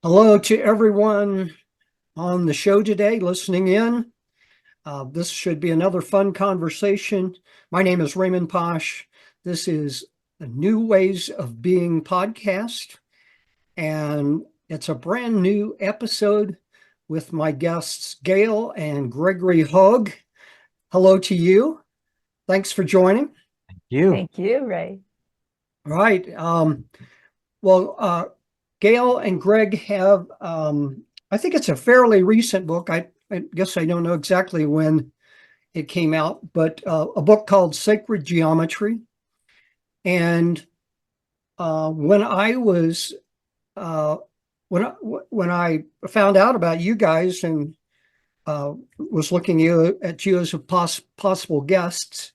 Hello to everyone on the show today listening in. This should be another fun conversation. My name is Raymond Posch. This is a New Ways of Being podcast, and it's a brand new episode with my guests, Gail and Gregory Hoag. Hello to you. Thanks for joining. You. Thank you, Ray. All right. Well, Gail and Greg have, I think it's a fairly recent book. I guess I don't know exactly when it came out, but a book called Sacred Geometry. And when I was uh, when I found out about you guys and was looking at you as a possible guests,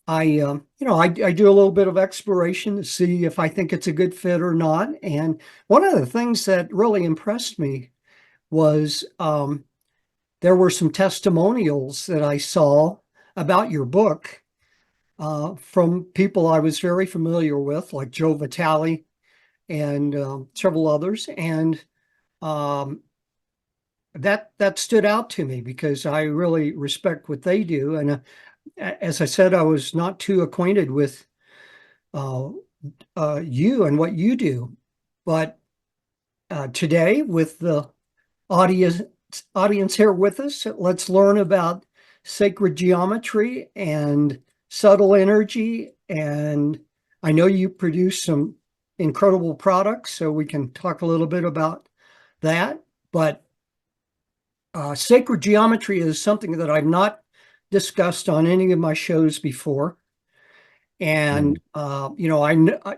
I do a little bit of exploration to see if I think it's a good fit or not. And one of the things that really impressed me was there were some testimonials that I saw about your book from people I was very familiar with, like Joe Vitale and several others. And um, that stood out to me because I really respect what they do. And as I said, I was not too acquainted with uh, you and what you do. But today, with the audience audience here with us, let's learn about sacred geometry and subtle energy. And I know you produce some incredible products, so we can talk a little bit about that. But sacred geometry is something that I've not discussed on any of my shows before. And I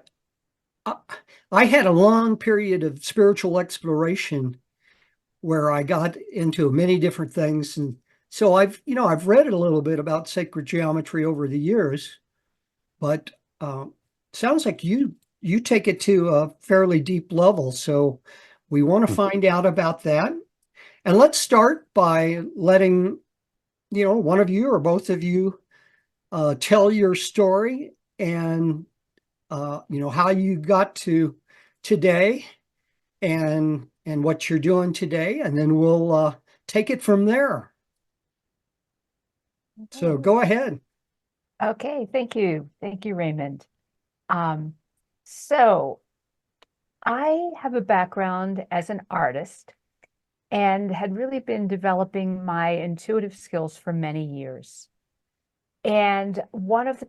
I had a long period of spiritual exploration where I got into many different things. And so I've read a little bit about sacred geometry over the years, but sounds like you take it to a fairly deep level. So we want to find out about that. And let's start by letting, one of you or both of you tell your story and, how you got to today and what you're doing today, and then we'll take it from there. So go ahead. Okay, thank you. Thank you, Raymond. Um, so I have a background as an artist and had really been developing my intuitive skills for many years. And one of the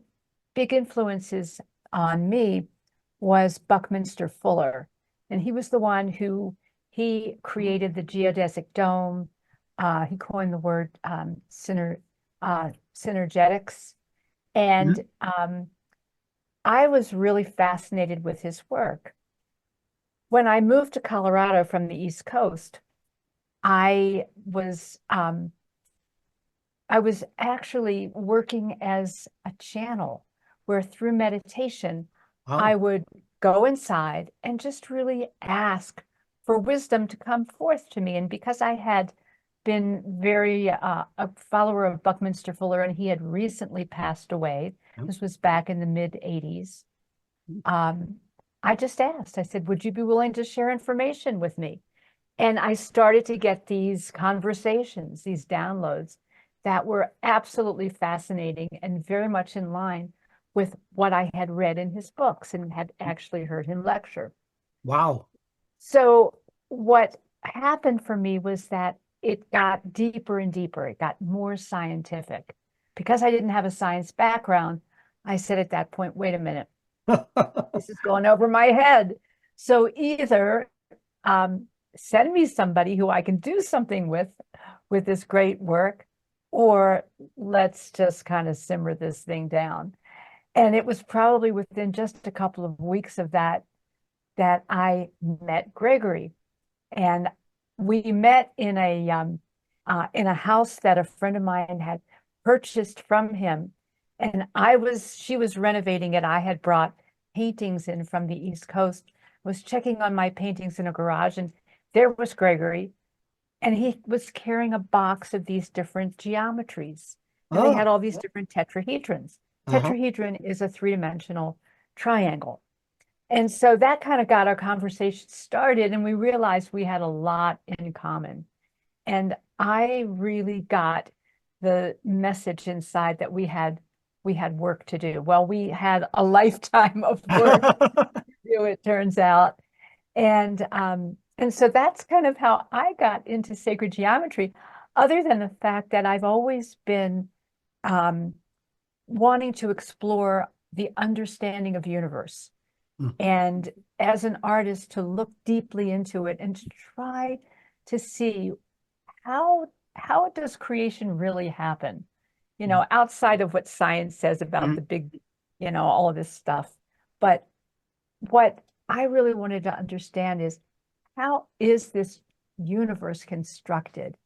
big influences on me was Buckminster Fuller. And he was the one who he created the geodesic dome. He coined the word synergetics. And I was really fascinated with his work. When I moved to Colorado from the East Coast, I was actually working as a channel where through meditation, I Wow. would go inside and just really ask for wisdom to come forth to me. And because I had been very a follower of Buckminster Fuller, and he had recently passed away, this was back in the mid 80s. I just asked, I said, would you be willing to share information with me? And I started to get these conversations, these downloads that were absolutely fascinating and very much in line with what I had read in his books and had actually heard him lecture. Wow. So what happened for me was that it got deeper and deeper. It got more scientific. Because I didn't have a science background, I said at that point, wait a minute, this is going over my head. So either send me somebody who I can do something with this great work, or let's just kind of simmer this thing down. And it was probably within just a couple of weeks of that I met Gregory. And we met in a house that a friend of mine had purchased from him. And she was renovating it. I had brought paintings in from the East Coast, was checking on my paintings in a garage, and there was Gregory. And he was carrying a box of these different geometries. And they Oh, had all these different tetrahedrons. uh-huh. Tetrahedron is a three-dimensional triangle. And so that kind of got our conversation started, and we realized we had a lot in common. And I really got the message inside that we had work to do. Well, we had a lifetime of work to do, it turns out. And so that's kind of how I got into sacred geometry, other than the fact that I've always been um, wanting to explore the understanding of universe. Mm. And as an artist, to look deeply into it and to try to see how does creation really happen? Outside of what science says about the big, all of this stuff. But what I really wanted to understand is, how is this universe constructed?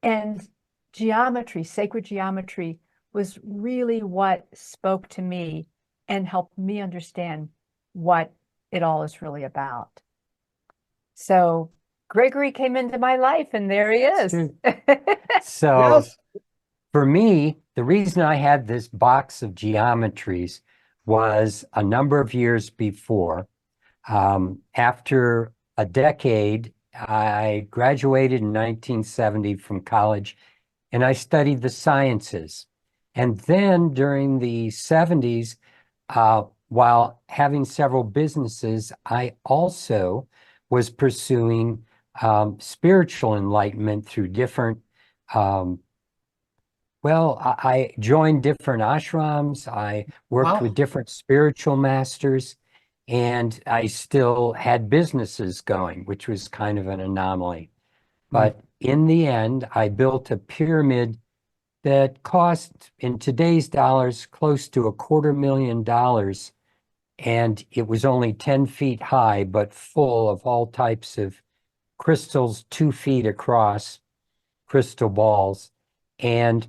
And geometry, sacred geometry, was really what spoke to me and helped me understand what it all is really about. So Gregory came into my life, and there he is. So Yes. for me, the reason I had this box of geometries was a number of years before. After a decade, I graduated in 1970 from college, and I studied the sciences. And then during the 70s, while having several businesses, I also was pursuing spiritual enlightenment through different I joined different ashrams. I worked Wow. with different spiritual masters, and I still had businesses going, which was kind of an anomaly. But in the end, I built a pyramid that cost, in today's dollars, close to $250,000. And it was only 10 feet high, but full of all types of crystals, 2 feet across, crystal balls. And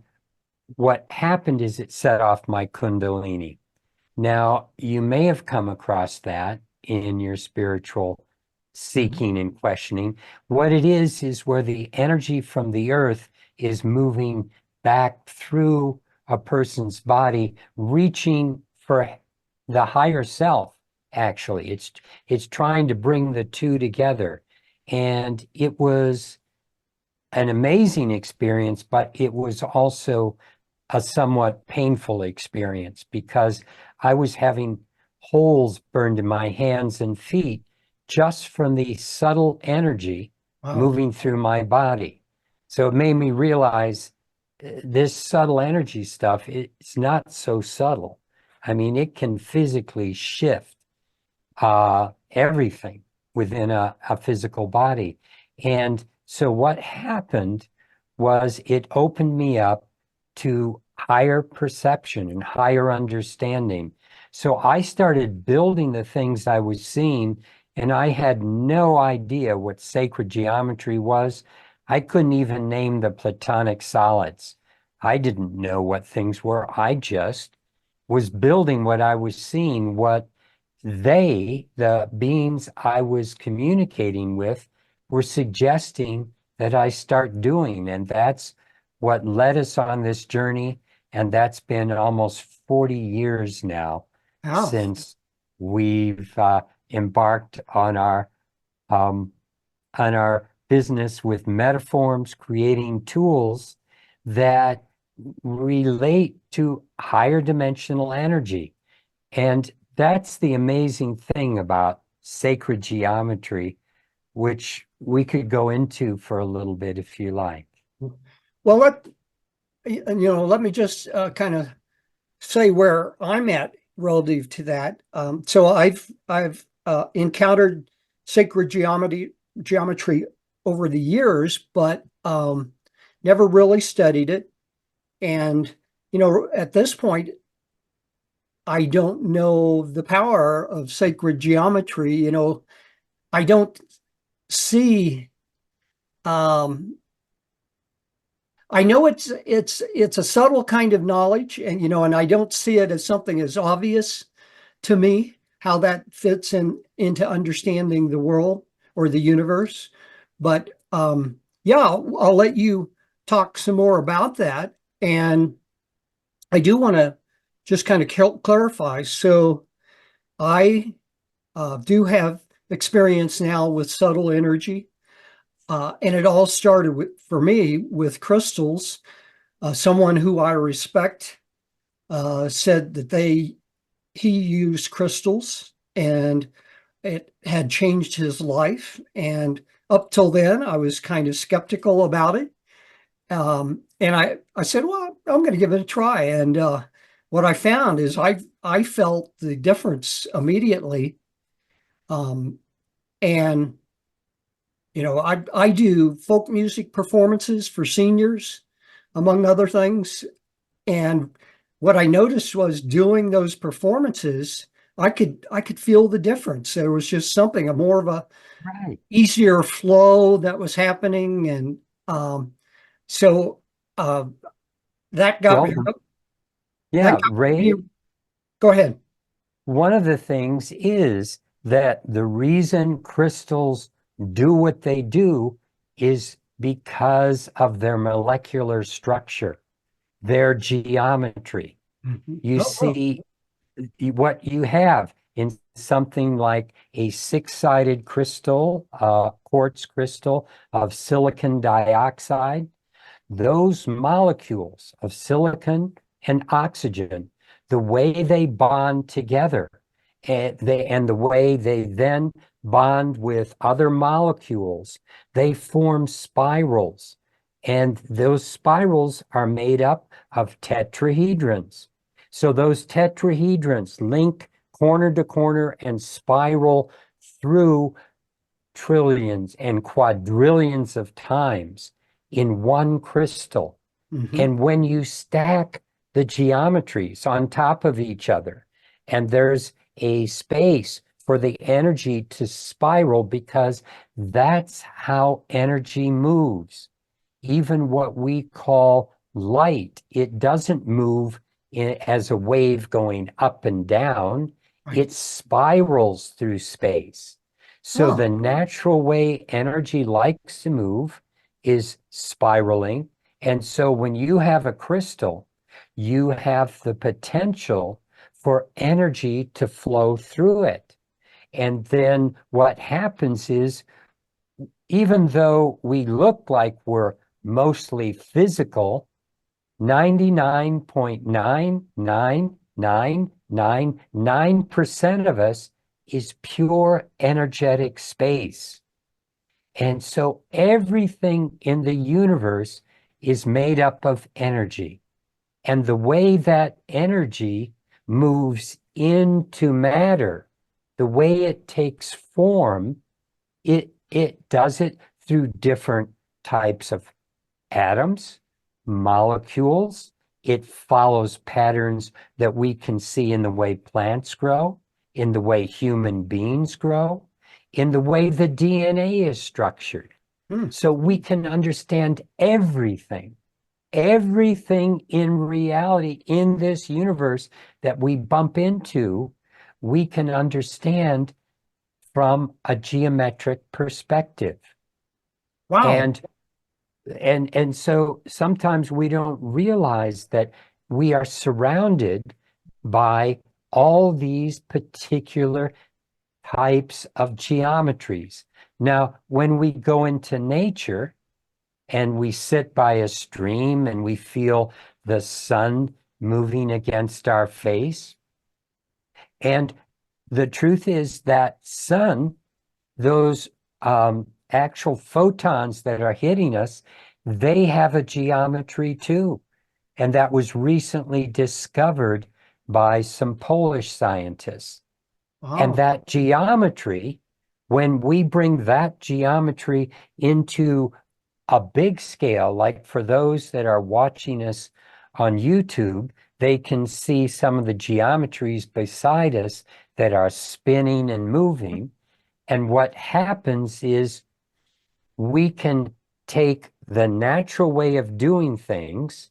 what happened is it set off my Kundalini. Now, you may have come across that in your spiritual seeking and questioning. What it is where the energy from the earth is moving back through a person's body, reaching for the higher self, actually. It's trying to bring the two together. And it was an amazing experience, but it was also a somewhat painful experience because I was having holes burned in my hands and feet just from the subtle energy Wow. moving through my body. So it made me realize this subtle energy stuff, it's not so subtle. I mean, it can physically shift everything within a physical body. And so what happened was it opened me up to higher perception and higher understanding. So I started building the things I was seeing, and I had no idea what sacred geometry was. I couldn't even name the platonic solids. I didn't know what things were. I just was building what I was seeing, what the beings I was communicating with, were suggesting that I start doing. And that's what led us on this journey. And that's been almost 40 years now Wow. since we've embarked on our business with metaforms, creating tools that relate to higher dimensional energy. And that's the amazing thing about sacred geometry, which we could go into for a little bit if you like. Well, let me just kind of say where I'm at relative to that. So I've encountered sacred geometry over the years, but never really studied it. And at this point, I don't know the power of sacred geometry. I don't see. I know it's a subtle kind of knowledge, and I don't see it as something as obvious to me how that fits into understanding the world or the universe. But yeah, I'll let you talk some more about that. And I do want to just kind of clarify. So I do have experience now with subtle energy. And it all started for me with crystals. Someone who I respect said that he used crystals and it had changed his life. And up till then, I was kind of skeptical about it. And I said, well, I'm going to give it a try. And what I found is I felt the difference immediately. And I do folk music performances for seniors, among other things. And what I noticed was doing those performances, I could feel the difference. There was just something, a more of a Right. easier flow that was happening. And so uh, that got Well, me, that yeah, got me, Ray, go ahead. one of the things is that the reason crystals do what they do is because of their molecular structure, their geometry. Mhm. You Oh, see what you have in something like a six-sided crystal, quartz crystal of silicon dioxide. Those molecules of silicon and oxygen, the way they bond together, and the way they then bond with other molecules, they form spirals. And those spirals are made up of tetrahedrons. So those tetrahedrons link corner to corner and spiral through trillions and quadrillions of times in one crystal. mhm. And when you stack the geometries on top of each other, and there's a space for the energy to spiral because that's how energy moves. Even what we call light, it doesn't move as a wave going up and down. Right. It spirals through space. So Oh, the natural way energy likes to move is spiraling. And so when you have a crystal, you have the potential for energy to flow through it. And then what happens is, even though we look like we're mostly physical, 99.99999% of us is pure energetic space. And so everything in the universe is made up of energy. And the way that energy moves into matter, the way it takes form, it does it through different types of atoms, molecules. It follows patterns that we can see in the way plants grow, in the way human beings grow, in the way the DNA is structured. hmm. So we can understand everything, everything in reality in this universe that we bump into, we can understand from a geometric perspective. Wow. And and so sometimes we don't realize that we are surrounded by all these particular types of geometries. Now, when we go into nature and we sit by a stream and we feel the sun moving against our face, and the truth is that sun, those actual photons that are hitting us, they have a geometry too. And that was recently discovered by some Polish scientists. And Wow. that geometry, when we bring that geometry into a big scale, like for those that are watching us on YouTube, they can see some of the geometries beside us that are spinning and moving. And what happens is we can take the natural way of doing things,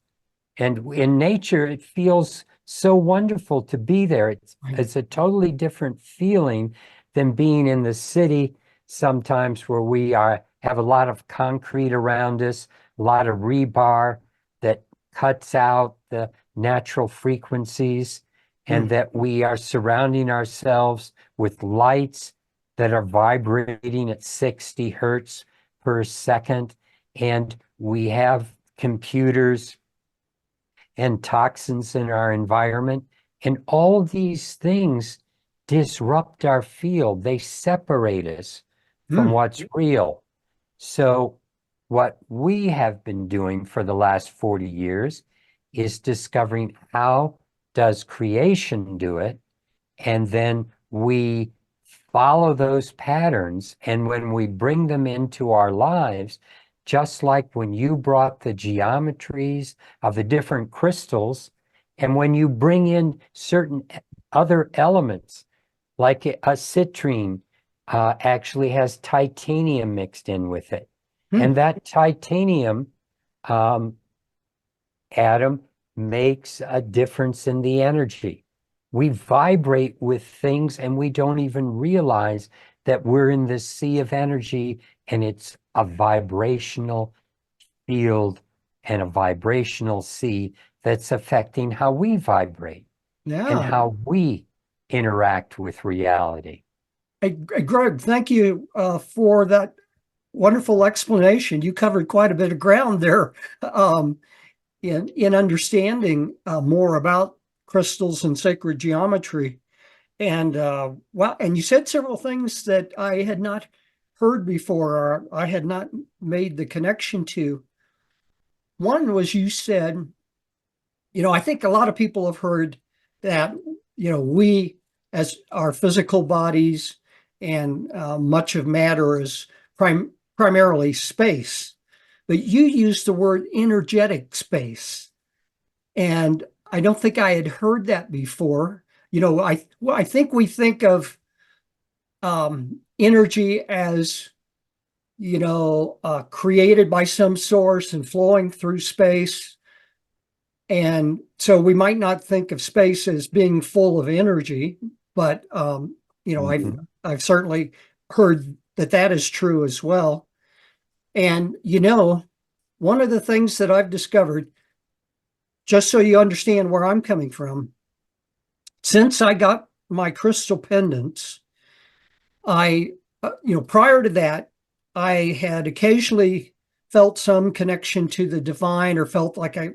and in nature, it feels so wonderful to be there. Right. It's a totally different feeling than being in the city sometimes, where we have a lot of concrete around us, a lot of rebar that cuts out the natural frequencies. and that we are surrounding ourselves with lights that are vibrating at 60 hertz per second. And we have computers and toxins in our environment. And all these things disrupt our field. They separate us from what's real. So what we have been doing for the last 40 years is discovering how does creation do it, and then we follow those patterns. And when we bring them into our lives, just like when you brought the geometries of the different crystals, and when you bring in certain other elements, like a citrine actually has titanium mixed in with it. And that titanium atom makes a difference in the energy. We vibrate with things and we don't even realize that we're in this sea of energy, and it's a vibrational field and a vibrational sea that's affecting how we vibrate and how we interact with reality. Hey, Greg, thank you for that wonderful explanation. You covered quite a bit of ground there in understanding more about crystals and sacred geometry. And and you said several things that I had not heard before, or I had not made the connection to. One was, you said, I think a lot of people have heard that, we as our physical bodies and much of matter is primarily space. But you used the word energetic space. And I don't think I had heard that before. I think we think of energy as, created by some source and flowing through space. And so we might not think of space as being full of energy, but I've certainly heard that is true as well. And one of the things that I've discovered, just so you understand where I'm coming from, since I got my crystal pendants, prior to that, I had occasionally felt some connection to the divine, or felt like I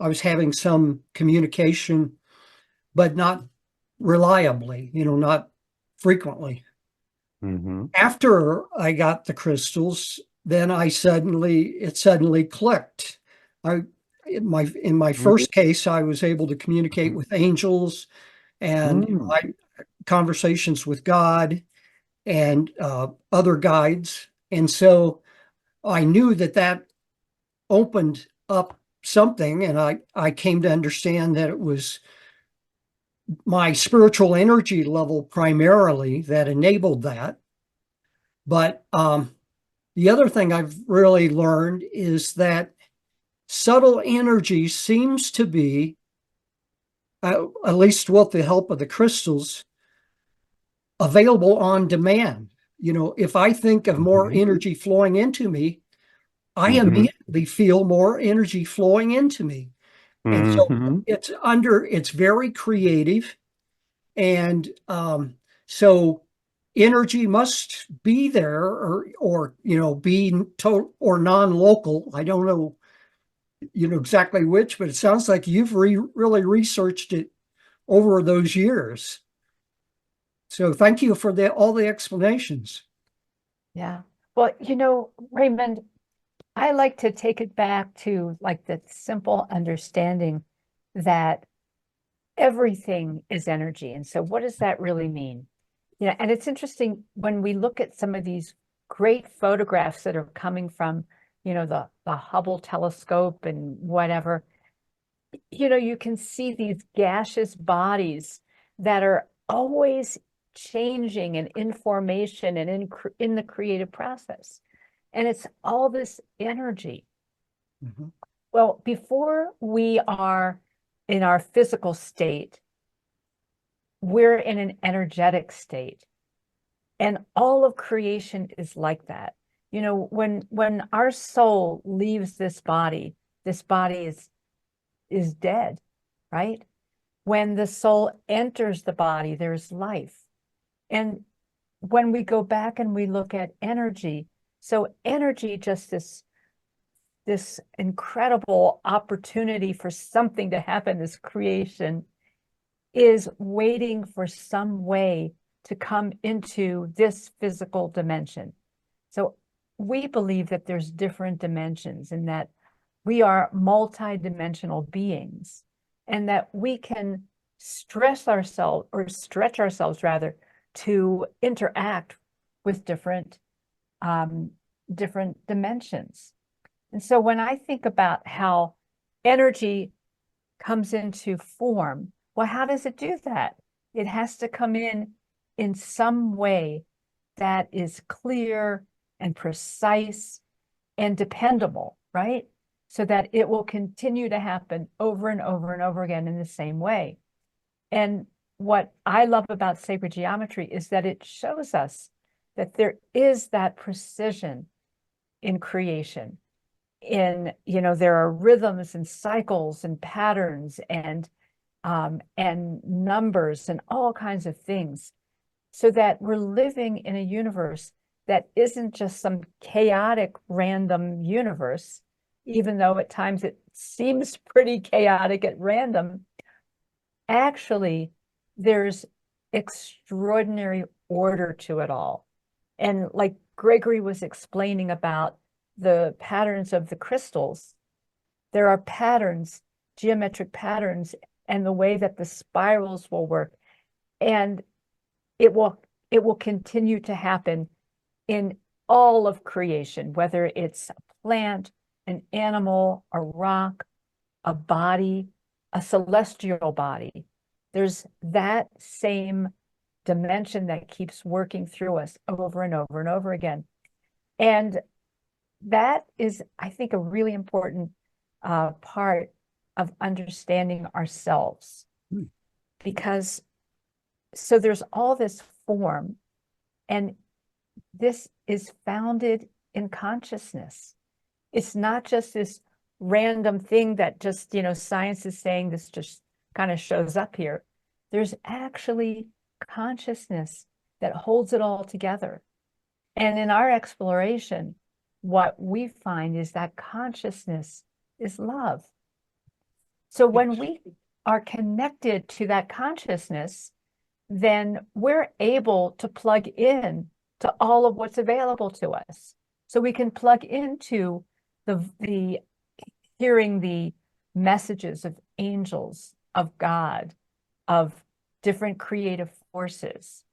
was having some communication, but not reliably, not frequently. After I got the crystals, then it suddenly clicked. In my first case, I was able to communicate with angels and conversations with God and other guides. And so I knew that opened up something, and I came to understand that it was my spiritual energy level primarily that enabled that. But the other thing I've really learned is that subtle energy seems to be, at least with the help of the crystals, available on demand. If I think of more energy flowing into me, I immediately feel more energy flowing into me. And so it's very creative. And so energy must be there, or be total or non-local. I don't know, exactly which, but it sounds like you've really researched it over those years. So thank you for all the explanations. Yeah. Well, Raymond, I like to take it back to like the simple understanding that everything is energy. And so what does that really mean? And it's interesting when we look at some of these great photographs that are coming from, the Hubble telescope and whatever, you can see these gaseous bodies that are always changing in information and in the creative process. And it's all this energy. Well, before we are in our physical state, we're in an energetic state. And all of creation is like that. When our soul leaves this body is dead, right? when the soul enters the body, there's life. And when we go back and we look at energy, so energy, just this incredible opportunity for something to happen, this creation, is waiting for some way to come into this physical dimension. So we believe that there's different dimensions and that we are multi-dimensional beings, and that we can stretch ourselves rather, to interact with different dimensions. And so when I think about how energy comes into form, well, how does it do that? It has to come in some way that is clear and precise and dependable, right? So that it will continue to happen over and over and over again in the same way. And what I love about sacred geometry is that it shows us that there is that precision in creation. There are rhythms and cycles and patterns and numbers and all kinds of things, so that we're living in a universe that isn't just some chaotic, random universe, even though at times it seems pretty chaotic at random. Actually, there's extraordinary order to it all. And like Gregory was explaining about the patterns of the crystals, there are patterns, geometric patterns, and the way that the spirals will work. And it will continue to happen in all of creation, whether it's a plant, an animal, a rock, a body, a celestial body. There's that same dimension that keeps working through us over and over and over again. And that is, I think, a really important part of understanding ourselves. Because so there's all this form, and this is founded in consciousness. It's not just this random thing that just, science is saying this just kind of shows up here. There's actually consciousness that holds it all together. And in our exploration, what we find is that consciousness is love. So when we are connected to that consciousness, then we're able to plug in to all of what's available to us. So we can plug into the hearing the messages of angels, of God, of different creative forces,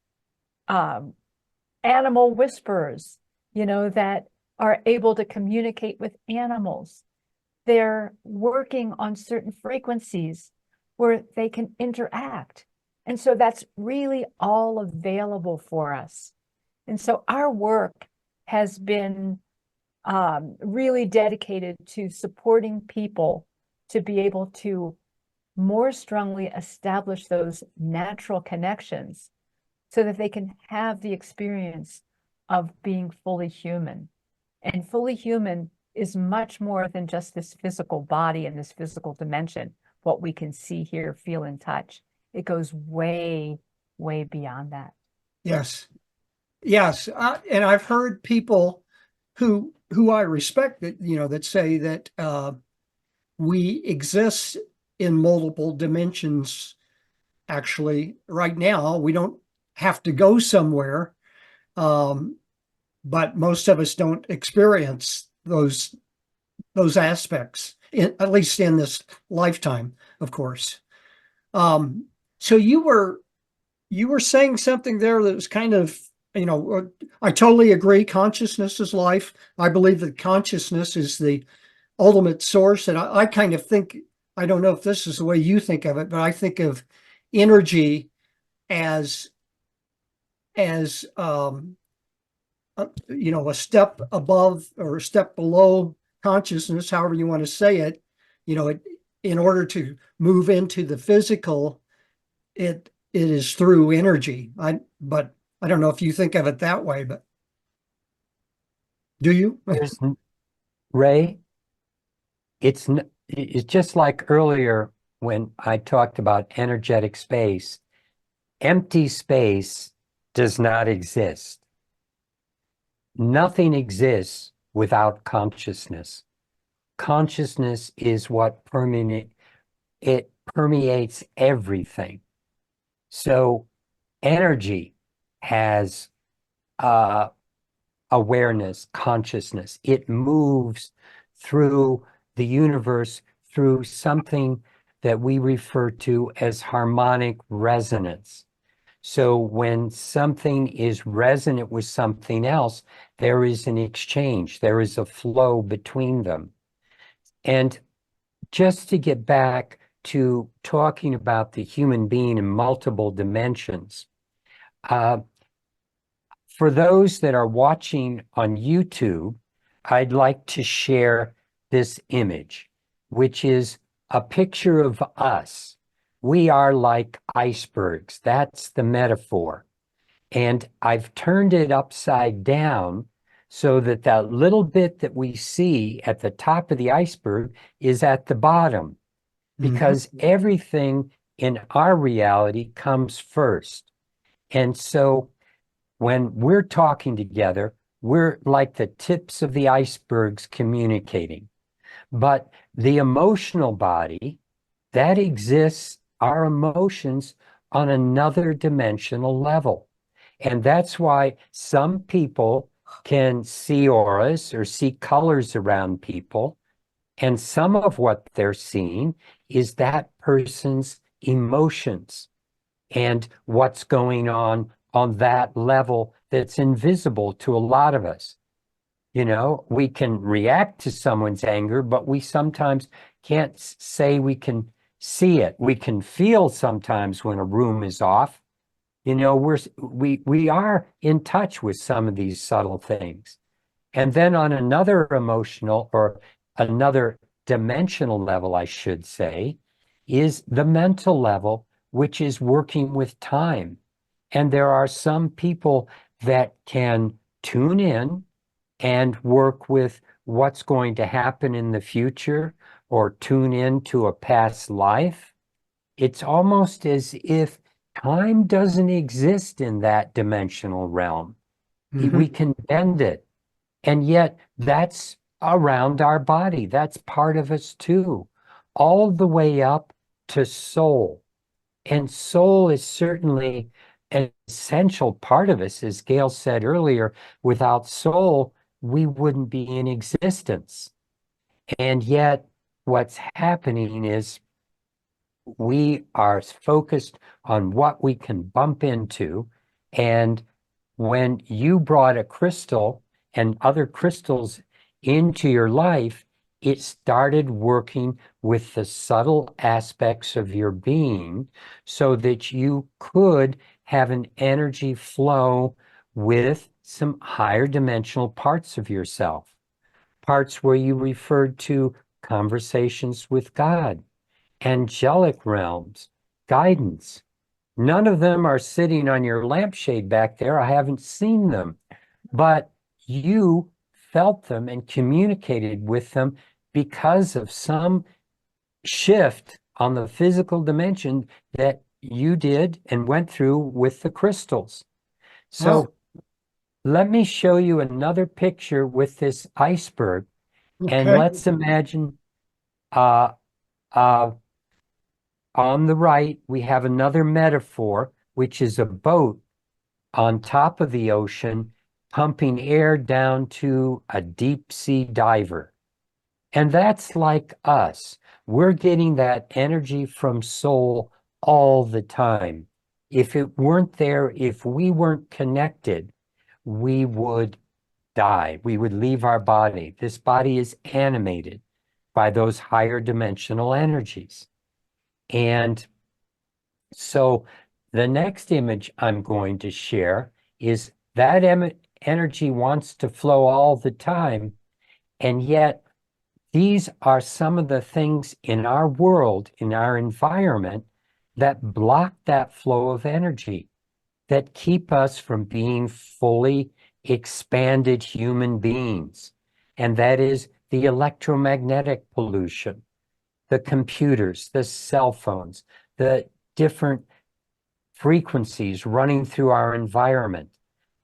animal whisperers, that are able to communicate with animals. They're working on certain frequencies where they can interact. And so that's really all available for us. And so our work has been really dedicated to supporting people to be able to more strongly establish those natural connections so that they can have the experience of being fully human. And fully human is much more than just this physical body and this physical dimension, what we can see, hear, feel, and touch. It goes way, way beyond that. Yes. Yes. And I've heard people who I respect that, that say that we exist in multiple dimensions. Actually, right now, we don't have to go somewhere. But most of us don't experience those aspects, at least in this lifetime, of course. So you were saying something there that was kind of, I totally agree. Consciousness is life. I believe that consciousness is the ultimate source. And I kind of think, I don't know if this is the way you think of it, but I think of energy as a step above or a step below consciousness, however you want to say it. In order to move into the physical, it is through energy. But I don't know if you think of it that way, but do you? Ray, it's just like earlier when I talked about energetic space, empty space does not exist. Nothing exists without consciousness. Consciousness is what permeates everything. So energy has awareness, consciousness. It moves through the universe through something that we refer to as harmonic resonance. So when something is resonant with something else, there is an exchange, there is a flow between them. And just to get back to talking about the human being in multiple dimensions, for those that are watching on YouTube, I'd like to share this image, which is a picture of us. We are like icebergs. That's the metaphor. And I've turned it upside down so that that little bit that we see at the top of the iceberg is at the bottom, because everything in our reality comes first. And so when we're talking together, we're like the tips of the icebergs communicating. But the emotional body, that exists, our emotions on another dimensional level. And that's why some people can see auras or see colors around people. And some of what they're seeing is that person's emotions and what's going on that level that's invisible to a lot of us. You know, we can react to someone's anger, but we sometimes can't say we can see it. We can feel sometimes when a room is off. You know, we are in touch with some of these subtle things. And then on another emotional or another dimensional level, I should say, is the mental level, which is working with time. And there are some people that can tune in and work with what's going to happen in the future or tune into a past life. It's almost as if time doesn't exist in that dimensional realm. We can bend it. And yet that's around our body. That's part of us too, all the way up to soul. And soul is certainly an essential part of us. As Gail said earlier, without soul, we wouldn't be in existence. And yet what's happening is we are focused on what we can bump into. And when you brought a crystal and other crystals into your life, it started working with the subtle aspects of your being so that you could have an energy flow with some higher dimensional parts of yourself, parts where you referred to conversations with God, angelic realms, guidance. None of them are sitting on your lampshade back there. I haven't seen them, but you felt them and communicated with them because of some shift on the physical dimension that you did and went through with the crystals. So let me show you another picture with this iceberg, and let's imagine on the right, we have another metaphor, which is a boat on top of the ocean, pumping air down to a deep sea diver. And that's like us. We're getting that energy from soul all the time. If it weren't there, if we weren't connected, we would die. We would leave our body. This body is animated by those higher dimensional energies. And so the next image I'm going to share is that energy wants to flow all the time. And yet these are some of the things in our world, in our environment, that block that flow of energy, that keep us from being fully expanded human beings. And that is the electromagnetic pollution, the computers, the cell phones, the different frequencies running through our environment,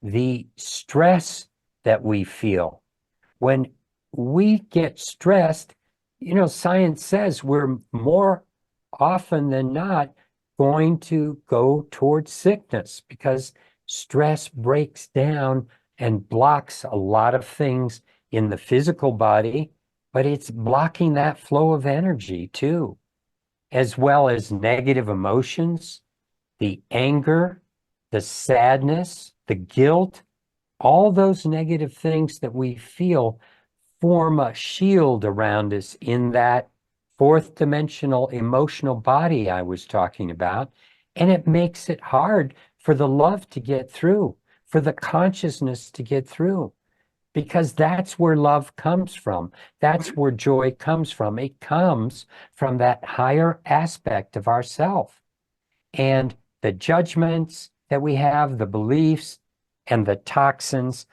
the stress that we feel. When we get stressed, science says we're more often than not going to go towards sickness because stress breaks down and blocks a lot of things in the physical body, but it's blocking that flow of energy too, as well as negative emotions, the anger, the sadness, the guilt, all those negative things that we feel form a shield around us in that fourth dimensional emotional body I was talking about. And it makes it hard for the love to get through, for the consciousness to get through, because that's where love comes from. That's where joy comes from. It comes from that higher aspect of ourself. And the judgments that we have, the beliefs and the toxins,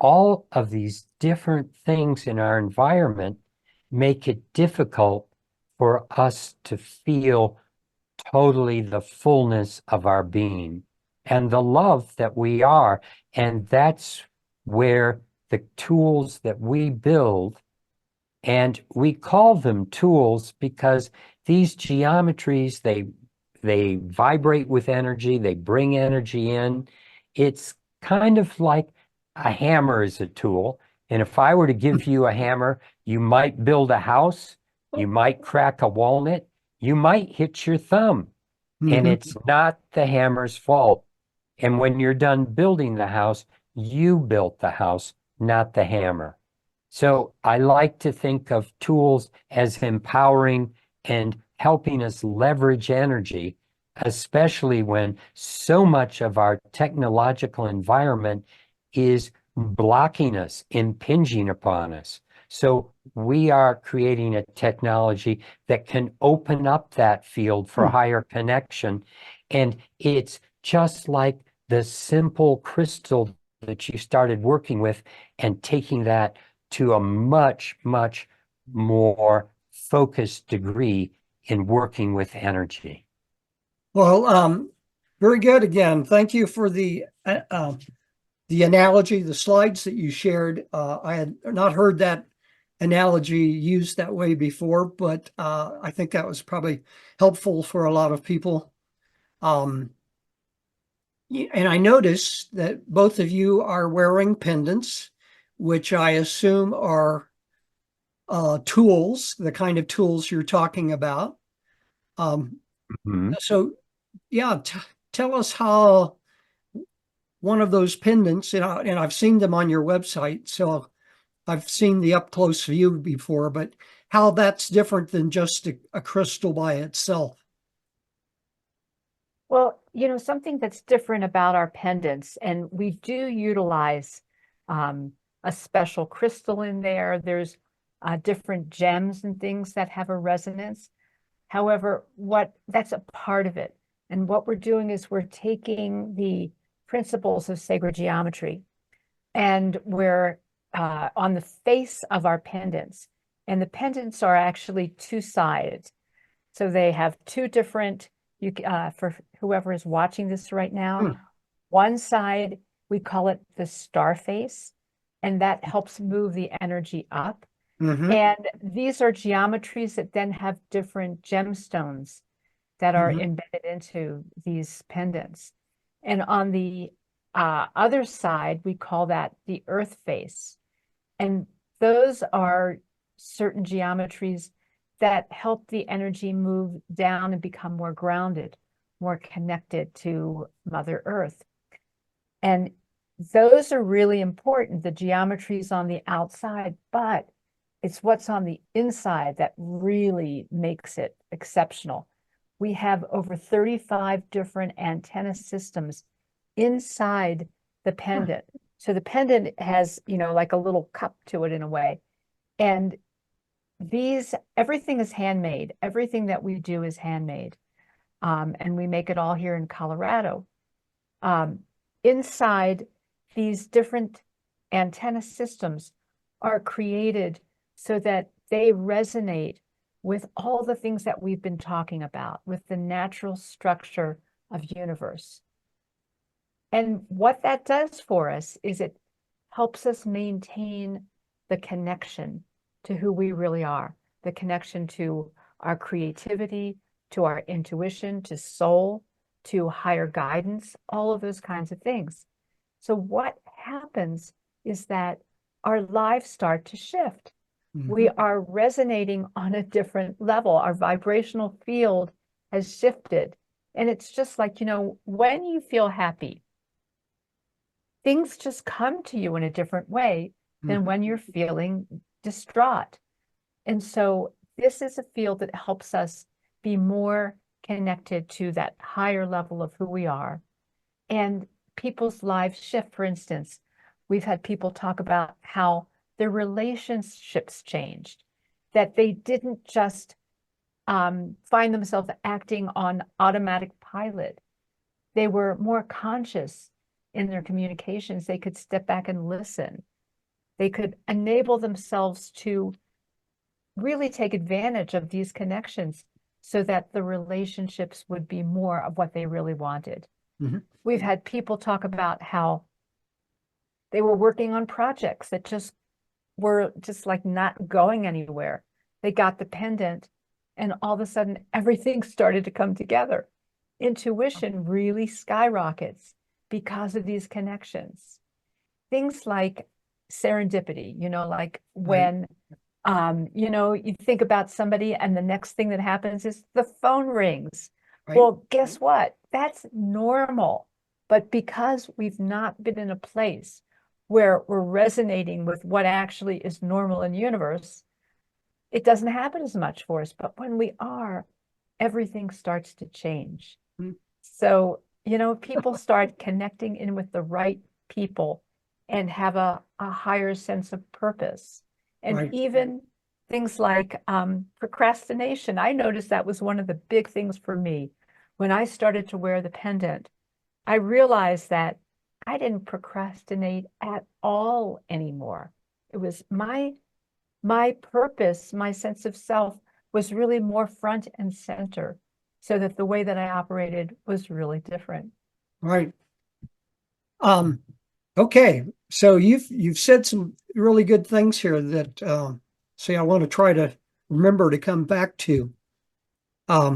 all of these different things in our environment make it difficult for us to feel totally the fullness of our being and the love that we are. And that's where the tools that we build, and we call them tools because these geometries, they vibrate with energy, they bring energy in. It's kind of like a hammer is a tool. And if I were to give you a hammer, you might build a house, you might crack a walnut, you might hit your thumb, and it's not the hammer's fault. And when you're done building the house, you built the house, not the hammer. So I like to think of tools as empowering and helping us leverage energy, especially when so much of our technological environment is blocking us, impinging upon us. So we are creating a technology that can open up that field for higher connection. And it's just like the simple crystal that you started working with and taking that to a much, much more focused degree in working with energy. Well, very good. Again, thank you for the analogy, the slides that you shared. I had not heard that analogy used that way before, but I think that was probably helpful for a lot of people. And I noticed that both of you are wearing pendants, which I assume are tools, the kind of tools you're talking about. So, yeah, tell us how one of those pendants, and I've seen them on your website, so I've seen the up close view before, but how that's different than just a crystal by itself. Well, something that's different about our pendants, and we do utilize a special crystal in there. There's different gems and things that have a resonance. However, that's a part of it. And what we're doing is we're taking the principles of sacred geometry and we're on the face of our pendants. And the pendants are actually two-sided. So they have two different, for whoever is watching this right now, one side, we call it the star face, and that helps move the energy up. And these are geometries that then have different gemstones that are embedded into these pendants. And on the other side, we call that the earth face. And those are certain geometries that help the energy move down and become more grounded, more connected to Mother Earth. And those are really important, the geometries on the outside, but it's what's on the inside that really makes it exceptional. We have over 35 different antenna systems inside the pendant. So the pendant has, like a little cup to it in a way. And everything is handmade. Everything that we do is handmade. And we make it all here in Colorado. Inside, these different antenna systems are created so that they resonate with all the things that we've been talking about, with the natural structure of universe. And what that does for us is it helps us maintain the connection to who we really are, the connection to our creativity, to our intuition, to soul, to higher guidance, all of those kinds of things. So what happens is that our lives start to shift. We are resonating on a different level. Our vibrational field has shifted. And it's just like, when you feel happy, things just come to you in a different way than when you're feeling distraught. And so this is a field that helps us be more connected to that higher level of who we are. And people's lives shift. For instance, we've had people talk about how their relationships changed, that they didn't just find themselves acting on automatic pilot. They were more conscious in their communications. They could step back and listen. They could enable themselves to really take advantage of these connections so that the relationships would be more of what they really wanted. We've had people talk about how they were working on projects that were just like not going anywhere. They got the pendant and all of a sudden everything started to come together. Intuition really skyrockets because of these connections. Things like serendipity, like when, you think about somebody and the next thing that happens is the phone rings. Right. Well, guess what? That's normal. But because we've not been in a place where we're resonating with what actually is normal in the universe, it doesn't happen as much for us. But when we are, everything starts to change. So, people start connecting in with the right people and have a higher sense of purpose. And Right. even things like procrastination, I noticed that was one of the big things for me. When I started to wear the pendant, I realized that I didn't procrastinate at all anymore. It was my purpose, my sense of self was really more front and center, so that the way that I operated was really different. Right. Okay. So you've said some really good things here that I want to try to remember to come back to. I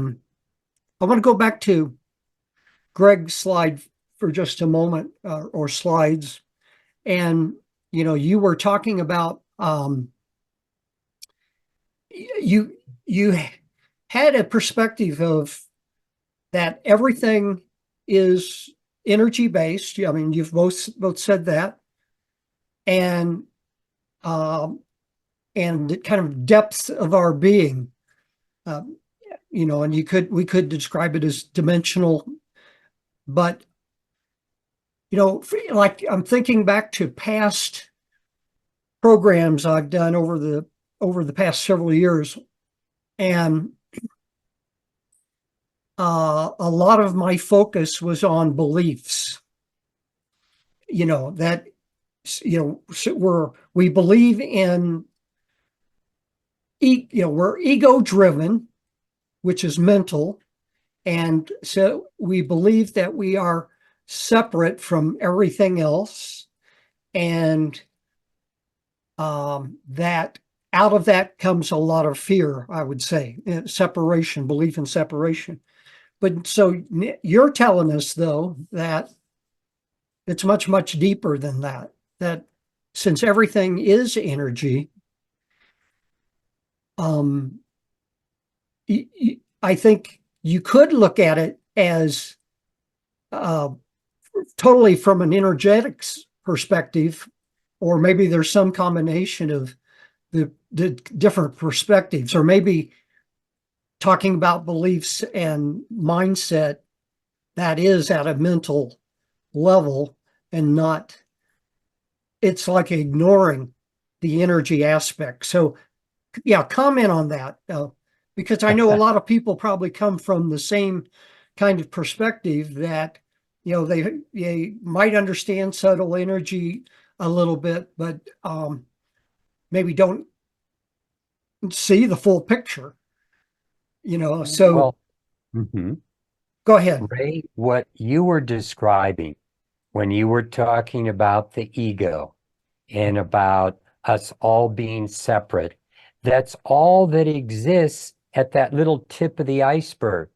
want to go back to Greg's slide for just a moment, or slides. And you were talking about you had a perspective of that everything is energy based. I mean, you've both said that, and the kind of depth of our being, and we could describe it as dimensional, but like I'm thinking back to past programs I've done over the past several years, and a lot of my focus was on beliefs. That we believe in, we're ego driven, which is mental, and so we believe that we are separate from everything else, and that out of that comes a lot of fear, I would say, separation, belief in separation. But so you're telling us, though, that it's much, much deeper than that, that since everything is energy, I think you could look at it as totally from an energetics perspective, or maybe there's some combination of the different perspectives, or maybe talking about beliefs and mindset that is at a mental level, and not, it's like ignoring the energy aspect. So yeah, comment on that, because I know a lot of people probably come from the same kind of perspective that, they might understand subtle energy a little bit, but maybe don't see the full picture. So Well, mhm. go ahead. Ray, what you were describing when you were talking about the ego and about us all being separate, that's all that exists at that little tip of the iceberg.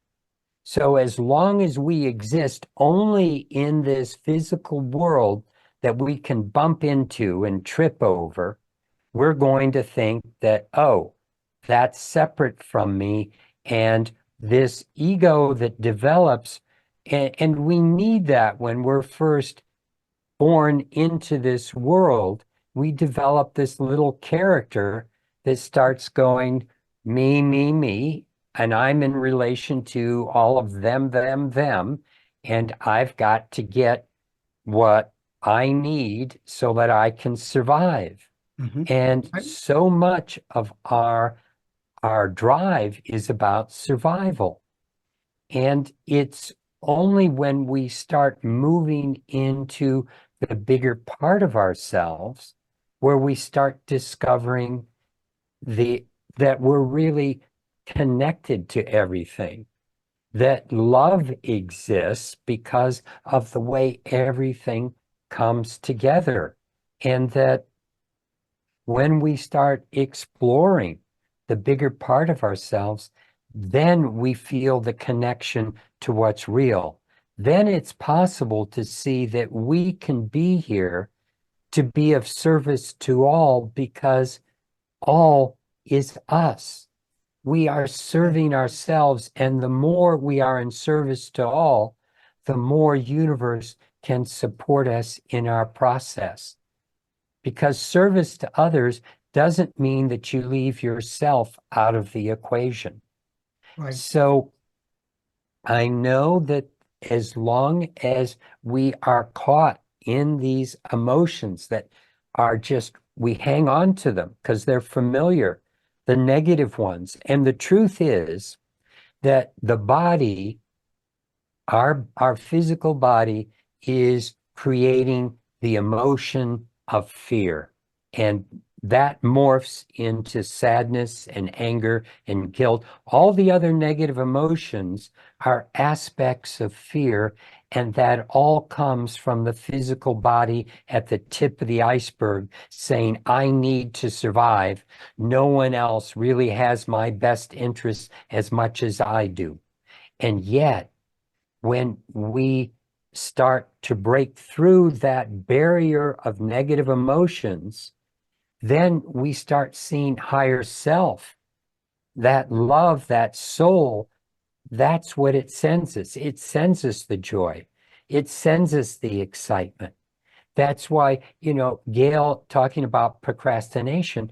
So as long as we exist only in this physical world that we can bump into and trip over, we're going to think that, oh, that's separate from me. And this ego that develops, and we need that when we're first born into this world, we develop this little character that starts going, me, and I'm in relation to all of them, and I've got to get what I need so that I can survive. Mhm. And Right. so much of our drive is about survival. And it's only when we start moving into the bigger part of ourselves where we start discovering the that we're really connected to everything, that love exists because of the way everything comes together, and that when we start exploring the bigger part of ourselves, then we feel the connection to what's real. Then it's possible to see that we can be here to be of service to all because all is us. We are serving ourselves, and the more we are in service to all, the more universe can support us in our process, because service to others doesn't mean that you leave yourself out of the equation. Right. So I know that as long as we are caught in these emotions that are just, we hang on to them because they're familiar, the negative ones. And the truth is that the body, our physical body, is creating the emotion of fear, and that morphs into sadness and anger and guilt. All the other negative emotions are aspects of fear, and that all comes from the physical body at the tip of the iceberg saying, I need to survive. No one else really has my best interests as much as I do. And yet, when we start to break through that barrier of negative emotions, then we start seeing higher self, that love, that soul. That's what it sends us. It sends us the joy. It sends us the excitement. That's why, Gail talking about procrastination,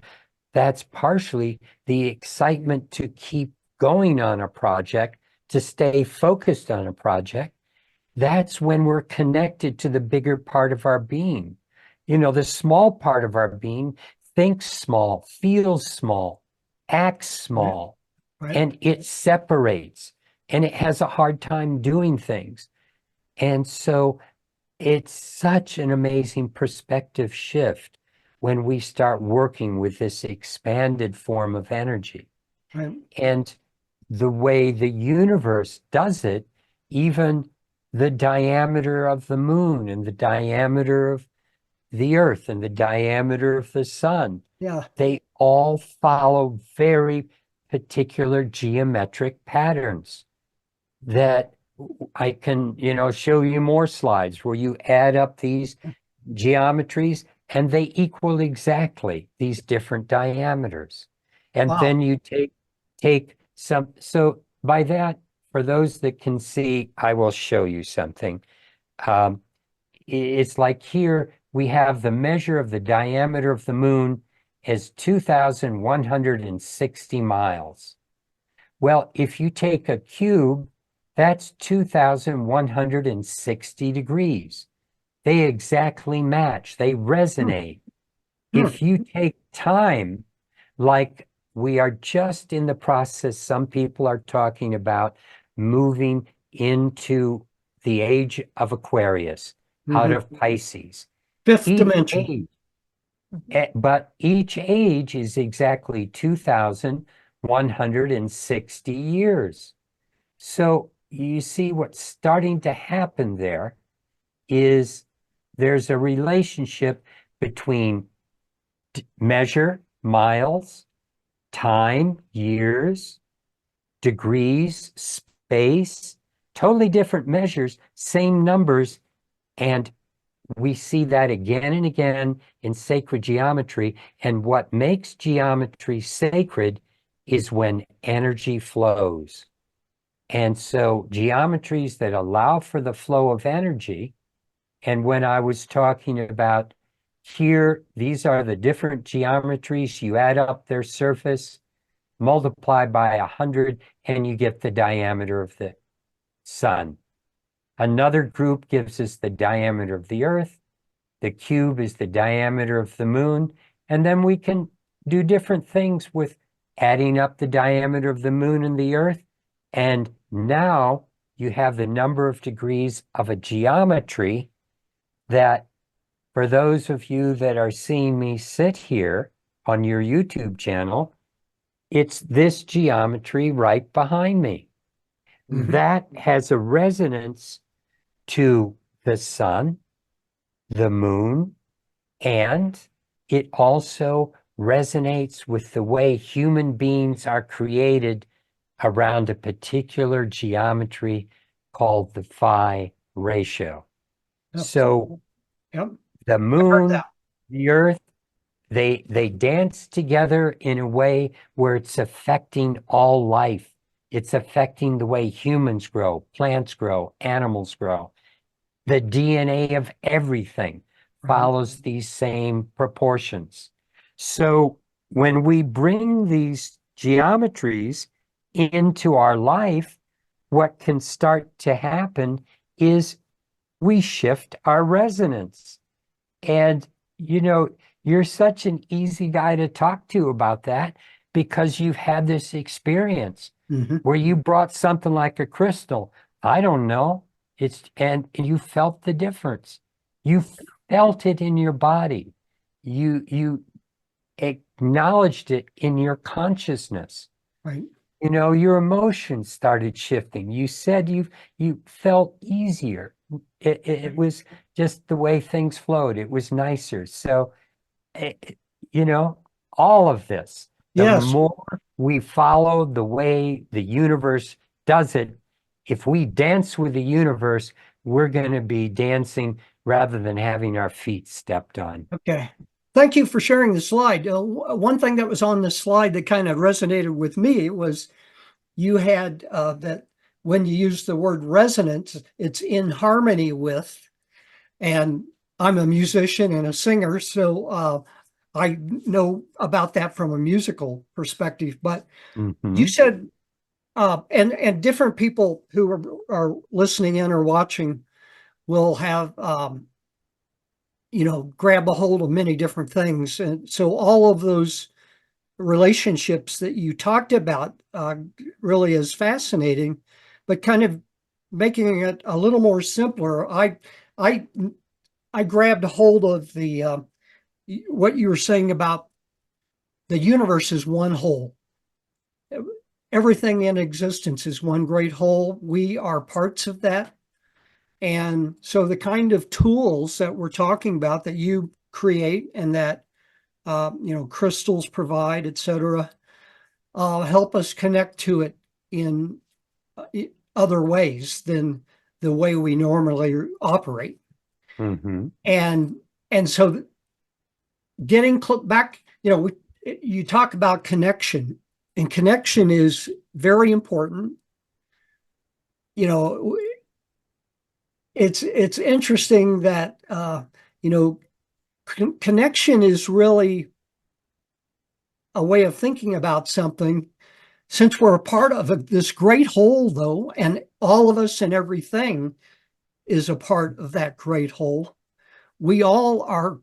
that's partially the excitement to keep going on a project, to stay focused on a project. That's when we're connected to the bigger part of our being. The small part of our being thinks small, feels small, acts Right. small, Right. and it separates, and it has a hard time doing things. And so it's such an amazing perspective shift when we start working with this expanded form of energy. Right. And the way the universe does it, even the diameter of the moon and the diameter of the earth and the diameter of the sun, Yeah. they all follow very particular geometric patterns that I can, show you more slides where you add up these geometries and they equal exactly these different diameters. And Wow. then you take some, so by that, for those that can see, I will show you something. Um, it's like here we have the measure of the diameter of the moon as 2,160 miles. Well, if you take a cube, that's 2,160 degrees. They exactly match, they Hmm. resonate. Hmm. If you take time, like we are just in the process, some people are talking about moving into the age of Aquarius, out Mhm. of Pisces. Fifth Each dimension. age, Mhm. but each age is exactly 2,000 160 years. So you see what's starting to happen there is there's a relationship between measure, miles, time, years, degrees, space, totally different measures, same numbers. And we see that again and again in sacred geometry. And what makes geometry sacred is when energy flows. And so geometries that allow for the flow of energy, and when I was talking about here, these are the different geometries, you add up their surface, multiply by 100, and you get the diameter of the sun. Another group gives us the diameter of the earth. The cube is the diameter of the moon. And then we can do different things with adding up the diameter of the moon and the earth. And now you have the number of degrees of a geometry that, for those of you that are seeing me sit here on your YouTube channel, it's this geometry right behind me. Mhm. That has a resonance to the sun, the moon, and it also resonates with the way human beings are created around a particular geometry called the phi ratio. Yep. So Yep. the Heard moon, that. the earth, they dance together in a way where it's affecting all life. It's affecting the way humans grow, plants grow, animals grow. The DNA of everything Right. follows these same proportions. So when we bring these geometries into our life, what can start to happen is we shift our resonance. And, you're such an easy guy to talk to about that because you've had this experience Mhm. where you brought something like a crystal. I don't know. And you felt the difference. You felt it in your body. You acknowledged it in your consciousness. Right. Your emotions started shifting. You said you felt easier. It was just the way things flowed. It was nicer. So, eh, eh, you know, all of this, the Yes. more we follow the way the universe does it, if we dance with the universe, we're going to be dancing rather than having our feet stepped on. Okay. Thank you for sharing the slide. One thing that was on the slide that kind of resonated with me was you had that when you use the word resonance, it's in harmony with, and I'm a musician and a singer, so I know about that from a musical perspective. But you Mhm. said, and different people who are listening in or watching will have grab a hold of many different things. And so all of those relationships that you talked about really is fascinating, but kind of making it a little more simpler. I I grabbed a hold of the what you were saying about the universe is one whole. Everything in existence is one great whole. We are parts of that. And so the kind of tools that we're talking about that you create and that crystals provide, et cetera, help us connect to it in other ways than the way we normally operate. Mhm. And so getting back, you talk about connection, and connection is very important. You know, it's interesting that connection is really a way of thinking about something. Since we're a part of this great whole, though, and all of us and everything is a part of that great whole, we all are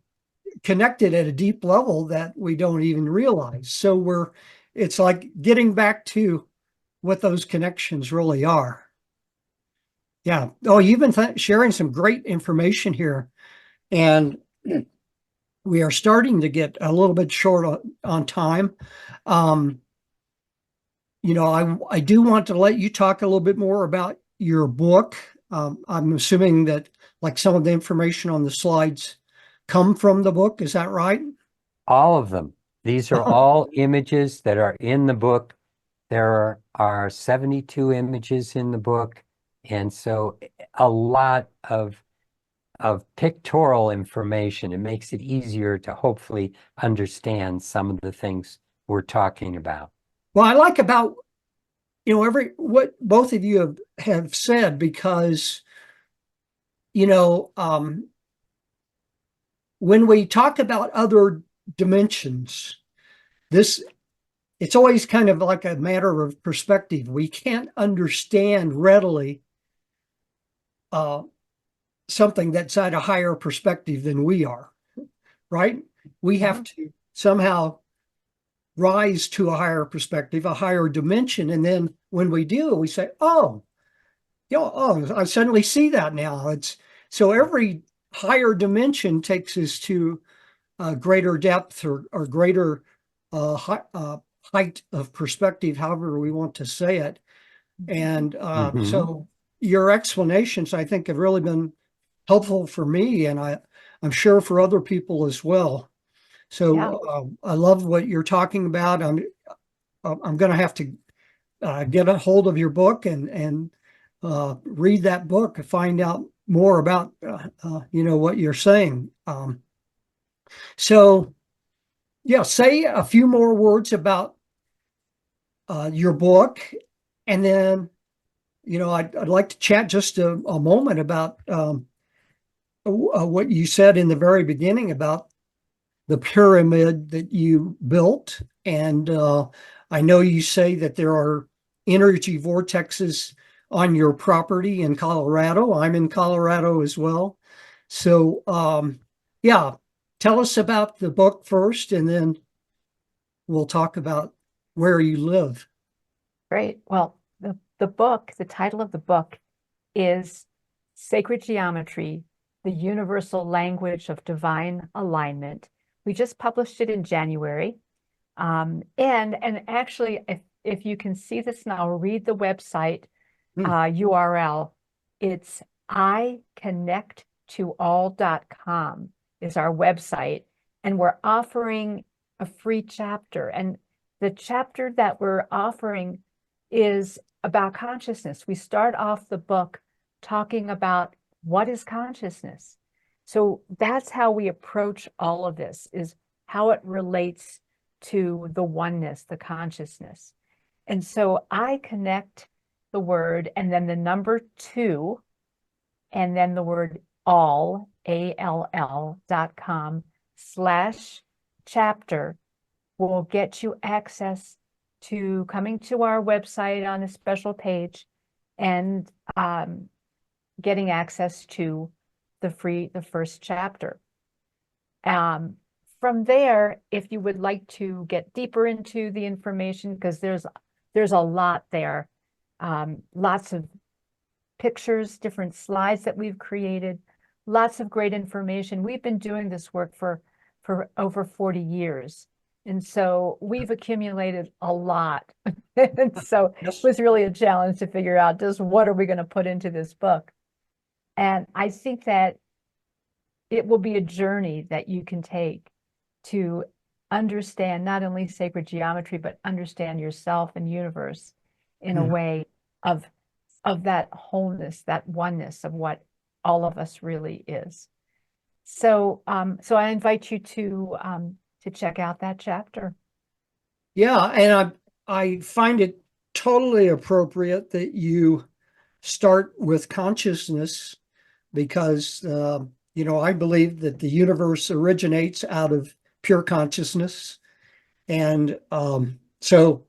connected at a deep level that we don't even realize. So it's like getting back to what those connections really are. Yeah. Oh, you've been sharing some great information here, and we are starting to get a little bit short on time. Um, I do want to let you talk a little bit more about your book. I'm assuming that like some of the information on the slides come from the book. Is that right? All of them. These are all images that are in the book. There are 72 images in the book. And so a lot of pictorial information. It makes it easier to hopefully understand some of the things we're talking about. Well, I like about, what both of you have said, because, you know, when we talk about other dimensions, it's always kind of like a matter of perspective. We can't understand readily something that's at a higher perspective than we are, right? We have to somehow rise to a higher perspective, a higher dimension. And then when we do, we say, oh, I suddenly see that now. So every higher dimension takes us to a greater depth or greater height of perspective, however we want to say it. And so your explanations, I think, have really been helpful for me, and I'm sure for other people as well. So I love what you're talking about. I'm going to have to get a hold of your book and read that book and find out more about what you're saying. So yeah, say a few more words about your book, and then I'd like to chat just a moment about what you said in the very beginning about the pyramid that you built. And I know you say that there are energy vortexes on your property in Colorado. I'm in Colorado as well. So, yeah, tell us about the book first, and then we'll talk about where you live. Great. Well, the title of the book is Sacred Geometry, the Universal Language of Divine Alignment. We just published it in January. And actually, if you can see this now, read the website URL. It's iconnecttoall.com is our website. And we're offering a free chapter. And the chapter that we're offering is about consciousness. We start off the book talking about what is consciousness. So that's how we approach all of this, is how it relates to the oneness, the consciousness. And so I connect the word and then the number 2 and then the word all, ALL.com/chapter will get you access to coming to our website on a special page and getting access to the first chapter. From there, if you would like to get deeper into the information, because there's a lot there, lots of pictures, different slides that we've created, lots of great information. We've been doing this work for over 40 years. And so we've accumulated a lot. And so it was really a challenge to figure out just what are we going to put into this book. And I think that it will be a journey that you can take to understand not only sacred geometry, but understand yourself and universe in a way of that wholeness, that oneness of what all of us really is. So I invite you to check out that chapter. Yeah, and I find it totally appropriate that you start with consciousness, because I believe that the universe originates out of pure consciousness, and so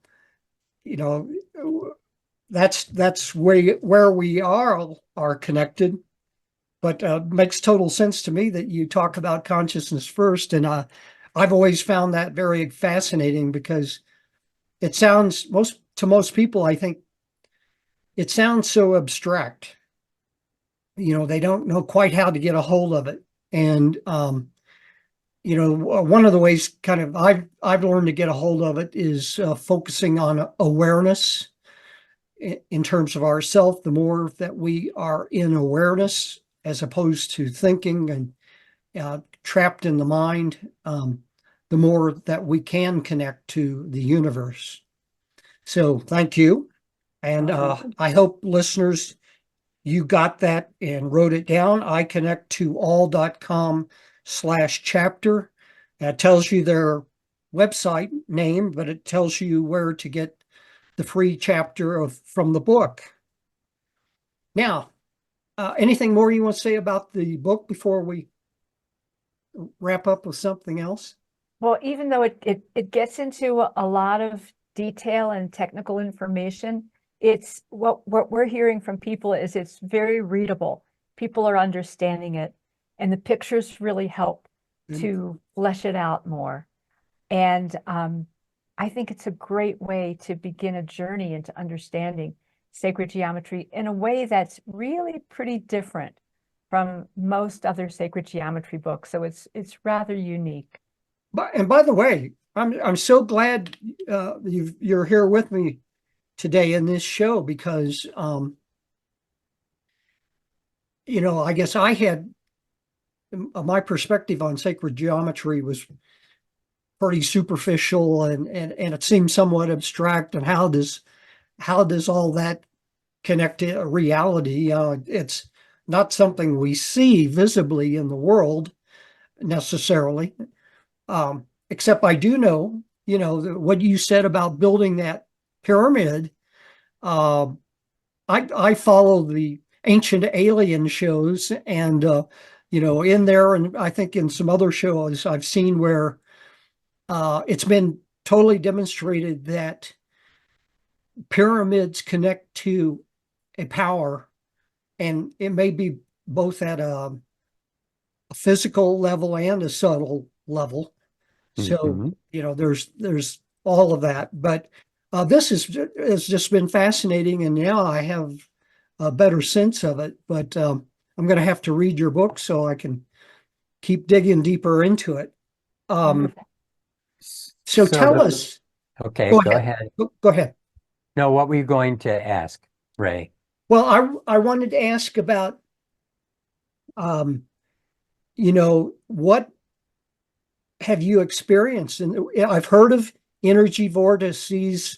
that's where we are connected. But makes total sense to me that you talk about consciousness first, and I've always found that very fascinating, because it sounds to most people, I think, it sounds so abstract. They don't know quite how to get a hold of it. And one of the ways kind of I've learned to get a hold of it is focusing on awareness in terms of ourself. The more that we are in awareness as opposed to thinking and trapped in the mind, the more that we can connect to the universe. So thank you. And I hope listeners, you got that and wrote it down. iconnecttoall.com/chapter. That tells you their website name, but it tells you where to get the free chapter from the book. Now, anything more you want to say about the book before we wrap up with something else? Well, even though it gets into a lot of detail and technical information, it's what we're hearing from people is it's very readable. People are understanding it, and the pictures really help to flesh it out more. And I think it's a great way to begin a journey into understanding sacred geometry in a way that's really pretty different from most other sacred geometry books. So it's rather unique. And by the way, I'm so glad you're here with me today in this show because I guess I had my perspective on sacred geometry was pretty superficial and it seemed somewhat abstract. And how does all that connect to reality? It's not something we see visibly in the world necessarily. Except I do know, what you said about building that pyramid. I follow the Ancient Alien shows, and in there, and I think in some other shows I've seen where it's been totally demonstrated that pyramids connect to a power, and it may be both at a physical level and a subtle level. So, there's all of that. But this has just been fascinating. And now I have a better sense of it. But I'm going to have to read your book so I can keep digging deeper into it. So tell us. Okay, go ahead. Go ahead. No, what were you going to ask, Ray? Well, I wanted to ask about, what have you experienced? And I've heard of energy vortices,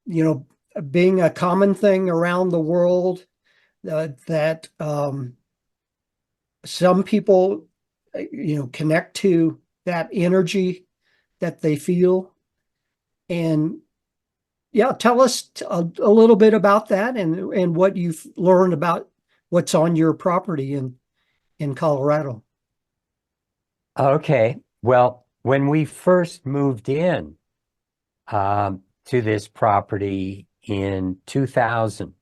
being a common thing around the world, that some people, connect to that energy that they feel. And yeah, tell us a little bit about that and what you've learned about what's on your property in Colorado. Okay. Well, when we first moved in to this property in 2000,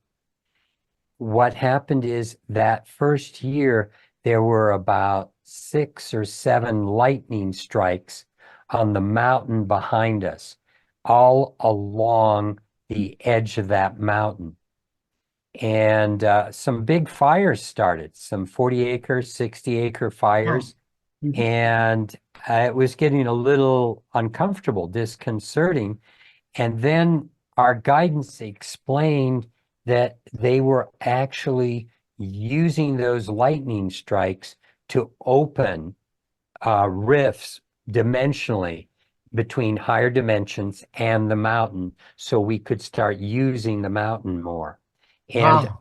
what happened is that first year there were about 6 or 7 lightning strikes on the mountain behind us, all along the edge of that mountain. And some big fires started, some 40-acre, 60-acre fires. Mhm. And it was getting a little uncomfortable, disconcerting. And then our guidance explained that they were actually using those lightning strikes to open rifts dimensionally between higher dimensions and the mountain so we could start using the mountain more. And Wow.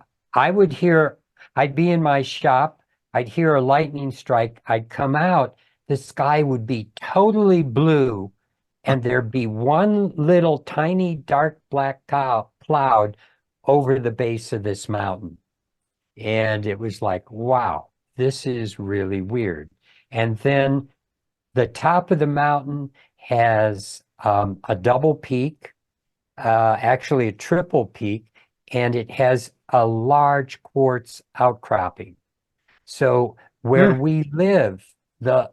I'd be in my shop, I'd hear a lightning strike, I'd come out, the sky would be totally blue, and there'd be one little tiny dark black cloud over the base of this mountain. And it was like, wow, this is really weird. And then the top of the mountain has a double peak, actually a triple peak, and it has a large quartz outcropping. So where we live, the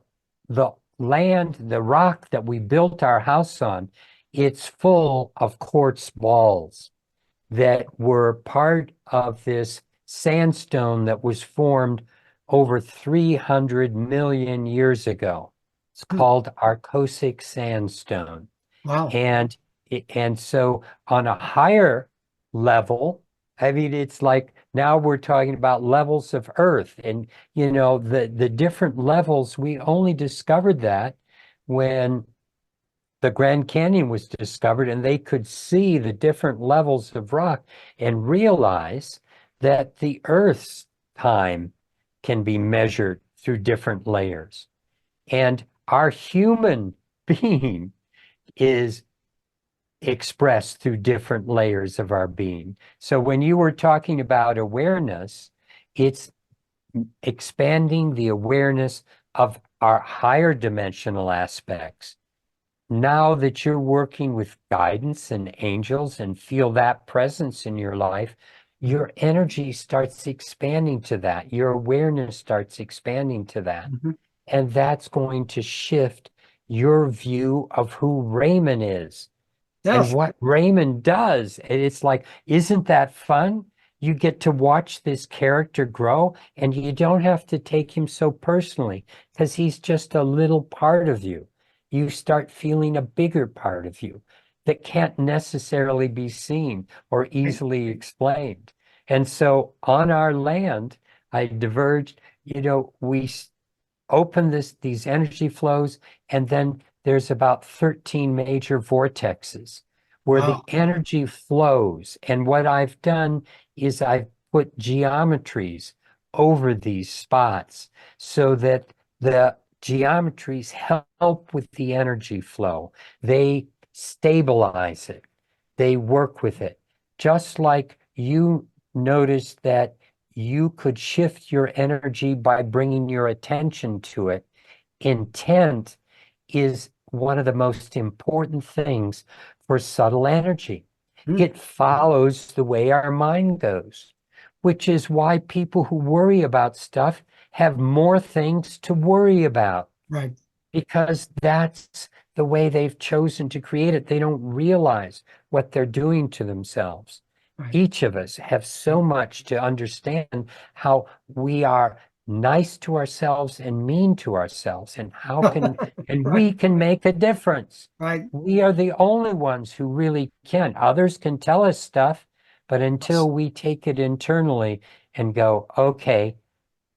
land, the rock that we built our house on, it's full of quartz balls that were part of this sandstone that was formed over 300 million years ago. It's called Arcosic sandstone. Wow. And so on a higher level, I mean, it's like now we're talking about levels of Earth, and the different levels. We only discovered that when the Grand Canyon was discovered, and they could see the different levels of rock and realize that the Earth's time can be measured through different layers. And our human being is expressed through different layers of our being. So when you were talking about awareness, it's expanding the awareness of our higher dimensional aspects. Now that you're working with guidance and angels and feel that presence in your life, your energy starts expanding to that. Your awareness starts expanding to that. Mhm. And that's going to shift your view of who Raymond is and Yes. what Raymond does. And it's like, isn't that fun? You get to watch this character grow, and you don't have to take him so personally because he's just a little part of you. You start feeling a bigger part of you that can't necessarily be seen or easily explained. And so on our land, I diverged, we open these energy flows, and then there's about 13 major vortexes where the Wow. energy flows. And what I've done is I've put geometries over these spots so that the geometries help with the energy flow. They stabilize it. They work with it. Just like you noticed that you could shift your energy by bringing your attention to it. Intent is one of the most important things for subtle energy. Mm. It follows the way our mind goes, which is why people who worry about stuff have more things to worry about, Right. because that's the way they've chosen to create it. They don't realize what they're doing to themselves. Right. Each of us have so much to understand how we are nice to ourselves and mean to ourselves, and and Right. we can make a difference. Right. We are the only ones who really can. Others can tell us stuff, but until we take it internally and go, okay,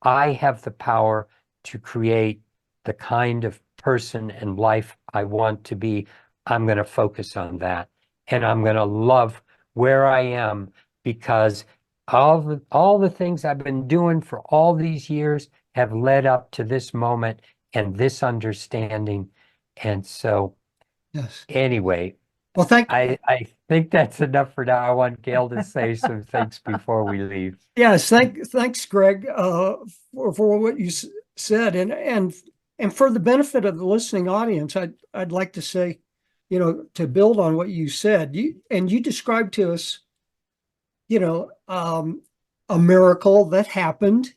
I have the power to create the kind of person and life I want to be. I'm going to focus on that. And I'm going to love where I am, because all the things I've been doing for all these years have led up to this moment and this understanding. And so Yes. anyway, Well, I think that's enough for now. I want Gail to say some things before we leave. yes, thanks, Greg, for what you said, and for the benefit of the listening audience, I'd like to say, to build on what you said, you described to us, a miracle that happened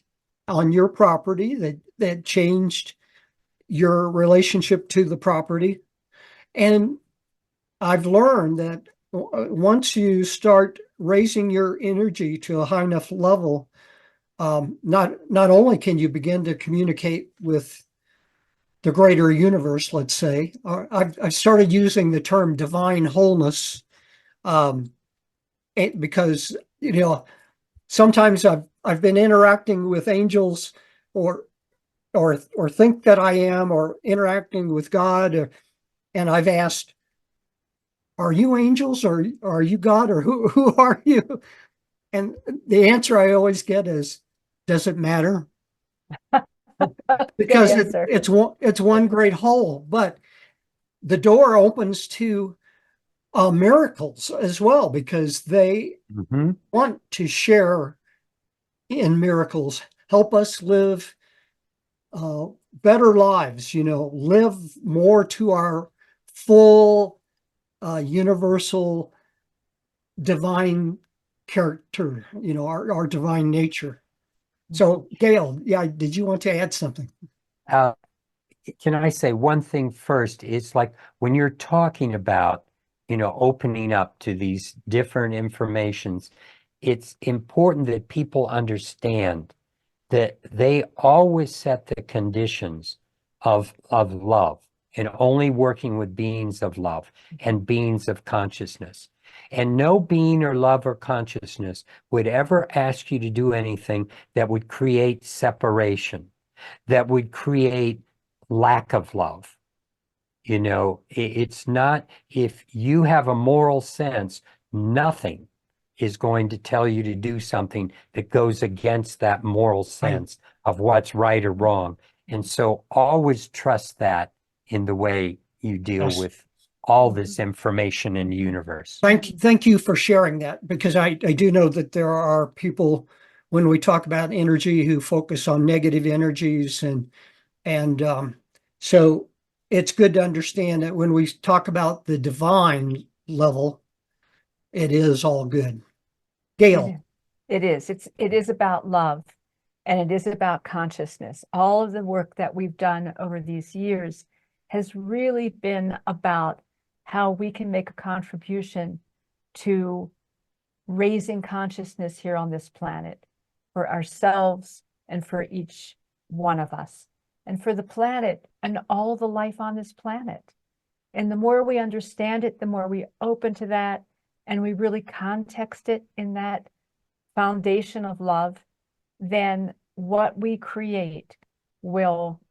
on your property that changed your relationship to the property, and I've learned that once you start raising your energy to a high enough level, not only can you begin to communicate with the greater universe, let's say, I've started using the term divine wholeness, um, because sometimes I've been interacting with angels, or or think that I am, or interacting with God, and I've asked, "Are you angels, or are you God, or who are you?" And the answer I always get is, "Does it matter?" Good Because answer. it's one great whole, but the door opens to miracles as well, because they Mhm. want to share in miracles, help us live better lives, live more to our full universal divine character, our divine nature. So, Gail, yeah, did you want to add something? Uh, can I say one thing first? It's like when you're talking about, opening up to these different informations, it's important that people understand that they always set the conditions of love and only working with beings of love and beings of consciousness. And no being or love or consciousness would ever ask you to do anything that would create separation, that would create lack of love. You know, it's not, if you have a moral sense, nothing is going to tell you to do something that goes against that moral sense of what's right or wrong. And so always trust that in the way you deal Yes. with all this information in the universe. Thank you for sharing that, because I do know that there are people, when we talk about energy, who focus on negative energies, and so it's good to understand that when we talk about the divine level, it is all good. Gail. It is. It is about love, and it is about consciousness. All of the work that we've done over these years has really been about how we can make a contribution to raising consciousness here on this planet for ourselves and for each one of us, and for the planet and all the life on this planet. And the more we understand it, the more we open to that, and we really context it in that foundation of love, then what we create will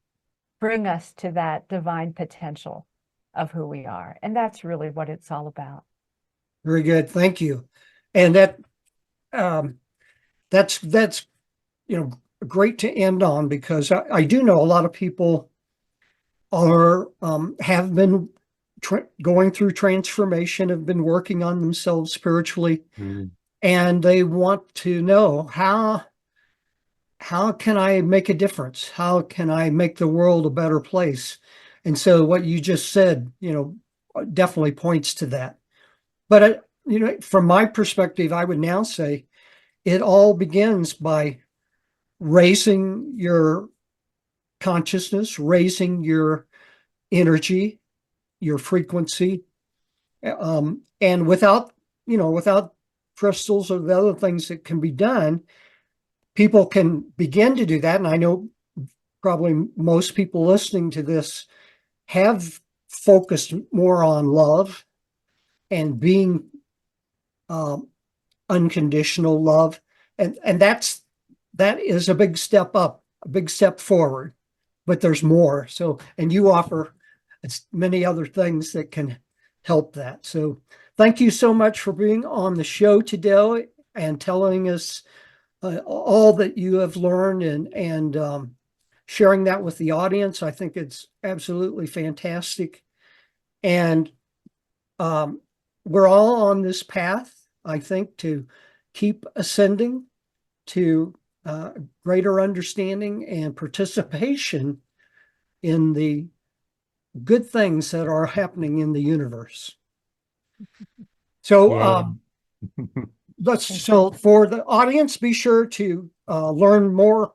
bring us to that divine potential of who we are. And that's really what it's all about. Very good. Thank you. And that's great to end on, because I do know a lot of people are have been going through transformation, have been working on themselves spiritually, and they want to know how can I make a difference? How can I make the world a better place? And so what you just said, definitely points to that. But from my perspective, I would now say it all begins by raising your consciousness, raising your energy, your frequency, and without crystals or the other things that can be done, people can begin to do that. And I know probably most people listening to this have focused more on love and being unconditional love, and that is a big step up, a big step forward. But there's more. So, and you offer many other things that can help that. So thank you so much for being on the show today and telling us all that you have learned, and sharing that with the audience. I think it's absolutely fantastic. And we're all on this path, I think, to keep ascending to greater understanding and participation in the good things that are happening in the universe. So so for the audience, be sure to learn more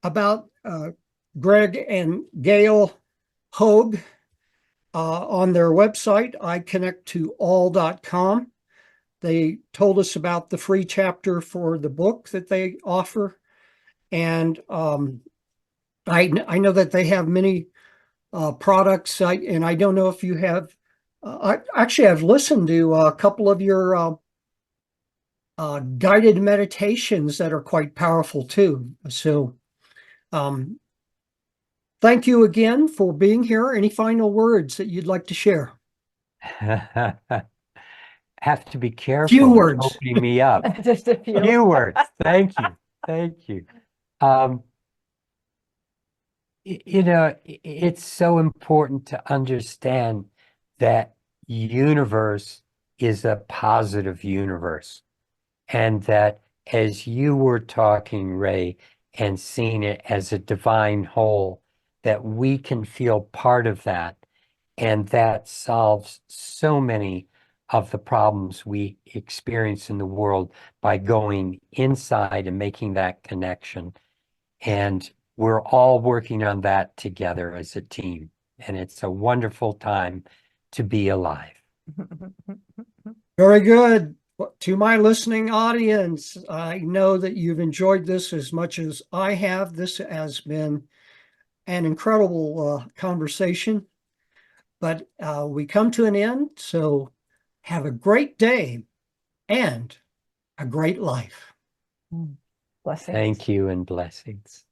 about Greg and Gail Hoag on their website, iconnecttoall.com. They told us about the free chapter for the book that they offer. And I know that they have many products, and I don't know if you have. I've listened to a couple of your guided meditations that are quite powerful too. So thank you again for being here. Any final words that you'd like to share? Have to be careful. Few words. Opening me up. Just a few. Few words. Thank you. Thank you. It's so important to understand that universe is a positive universe, and that as you were talking, Ray, and seeing it as a divine whole, that we can feel part of that, and that solves so many of the problems we experience in the world by going inside and making that connection. And we're all working on that together as a team. And it's a wonderful time to be alive. Very good. To my listening audience, I know that you've enjoyed this as much as I have. This has been an incredible conversation, but we come to an end. So have a great day and a great life. Blessings. Thank you and blessings.